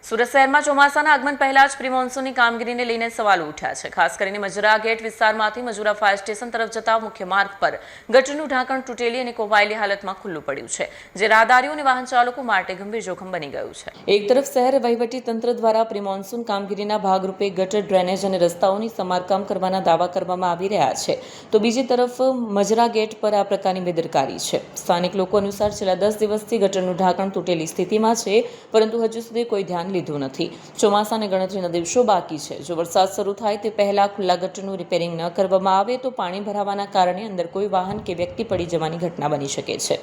સુરત શહેરમાં ચોમાસાના આગમન પહેલા જ પ્રી મોન્સૂનની કામગીરીને લઈને સવાલો ઉઠ્યા છે। ખાસ કરીને મજરા ગેટ વિસ્તારમાંથી મજુરા ફાયર સ્ટેશન તરફ જતા મુખ્ય માર્ગ પર ગટરનું ઢાંકણ તૂટેલી અને કોવાયેલી હાલતમાં ખુલ્લું પડ્યું છે, જે રાહદારીઓ અને વાહન ચાલકો માટે ગંભીર જોખમ બની ગયું છે। એક તરફ શહેર વહીવટી તંત્ર દ્વારા પ્રી મોન્સૂન કામગીરીના ભાગરૂપે ગટર, ડ્રેનેજ અને રસ્તાઓની સમારકામ કરવાના દાવા કરવામાં આવી રહ્યા છે, તો બીજી તરફ મજરા ગેટ પર આ પ્રકારની બેદરકારી છે। સ્થાનિક લોકો અનુસાર છેલ્લા 10 દિવસથી ગટરનું ઢાંકણ તૂટેલી સ્થિતિમાં છે, પરંતુ હજુ સુધી કોઈ ધ્યાન લીધું નથી। ચોમાસાને ગણતરીના દિવસો બાકી છે। જો વરસાદ શરૂ થાય તે પહેલા ખુલ્લા ગટરનું રિપેરિંગ ન કરવામાં આવે તો પાણી ભરાવાના કારણે અંદર કોઈ વાહન કે વ્યક્તિ પડી જવાની ઘટના બની શકે છે।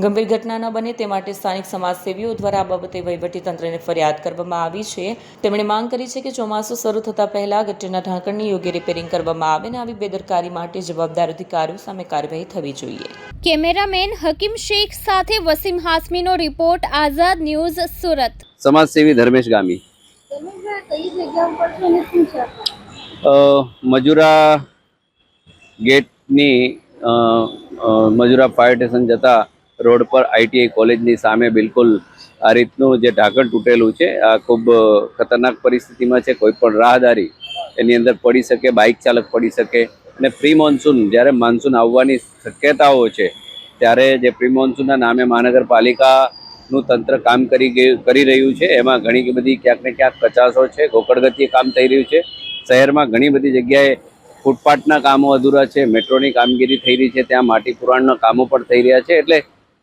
ગંભીર ઘટના ન બને તે માટે સ્થાનિક સમાજસેવીઓ દ્વારા આ બાબતે વહીવટી તંત્રને ફરિયાદ કરવામાં આવી છે। તેમણે માંગ કરી છે કે ચોમાસું શરૂ થતા પહેલા ગટરના ઢાંકણની યોગ્ય રિપેરિંગ કરવામાં આવે અને આવી બેદરકારી માટે જવાબદાર અધિકારીઓ સામે કાર્યવાહી થવી જોઈએ। કેમેરામેન હકીમ શેખ સાથે વસીમ હાસમીનો રિપોર્ટ, આઝાદ ન્યૂઝ, સુરત। समाजसेवी धर्मेश गामी। मजूरा गेटनी मजूरा फायर स्टेशन जता रोड पर ITI कॉलेजनी सामे बिल्कुल आ रीतનું જે ઢાંકણ તૂટેલું છે આ ખૂબ ખતરનાક પરિસ્થિતિમાં છે। કોઈ પણ રાહદારી એની અંદર પડી શકે, બાઇક ચાલક પડી શકે અને પ્રી મોન્સૂન જ્યારે મોન્સૂન આવવાની શક્યતાઓ છે ત્યારે જે પ્રી મોન્સૂનના નામે મહાનગરપાલિકાનું તંત્ર કામ કરી રહ્યું છે એમાં ઘણી બધી ક્યાંક ને ક્યાંક કચાશો છે। ગોકળગતિએ કામ થઈ રહ્યું છે। શહેરમાં ઘણી બધી જગ્યાએ ફૂટપાથના કામો અધૂરા છે, મેટ્રોની કામગીરી થઈ રહી છે, ત્યાં માટી પુરાણના કામો પણ થઈ રહ્યા છે। એટલે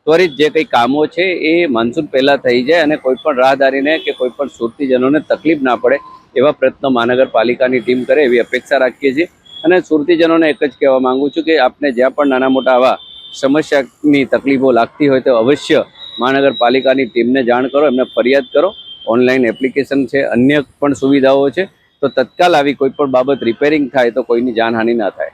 ત્વરિત જે કંઈ કામો છે એ મોન્સૂન પહેલાં થઈ જાય અને કોઈ પણ રાહદારીને કે કોઈ પણ સુરતીજનોને તકલીફ ના પડે એવા પ્રયત્નો મહાનગરપાલિકાની ટીમ કરે એવી અપેક્ષા રાખીએ છીએ। અને સુરતીજનોને એક જ કહેવા માંગુ છું કે આપને જ્યાં પણ નાના મોટા આવા સમસ્યાની તકલીફો લાગતી હોય તો અવશ્ય મહાનગરપાલિકાની ટીમને જાણ કરો, એમને ફરિયાદ કરો। ઓનલાઈન એપ્લિકેશન છે, અન્ય પણ સુવિધાઓ છે, તો તત્કાલ આવી કોઈ પણ બાબત રિપેરિંગ થાય તો કોઈની જાનહાનિ ના થાય।